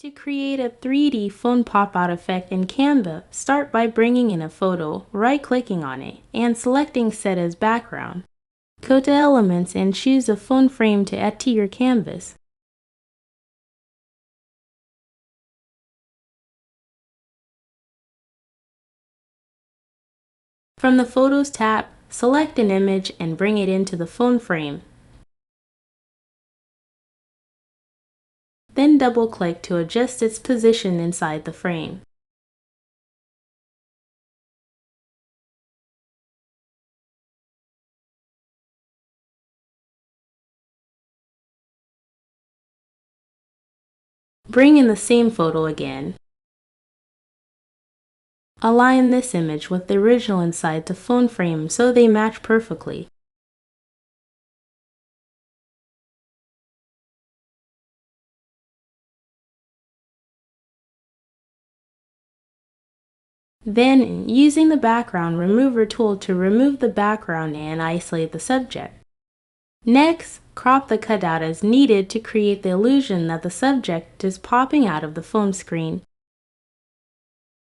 To create a 3D phone pop-out effect in Canva, start by bringing in a photo, right-clicking on it, and selecting Set as Background. Go to Elements and choose a phone frame to add to your canvas. From the Photos tab, select an image and bring it into the phone frame. Then double-click to adjust its position inside the frame. Bring in the same photo again. Align this image with the original inside the phone frame so they match perfectly. Then, using the Background Remover tool to remove the background and isolate the subject. Next, crop the cutout as needed to create the illusion that the subject is popping out of the phone screen.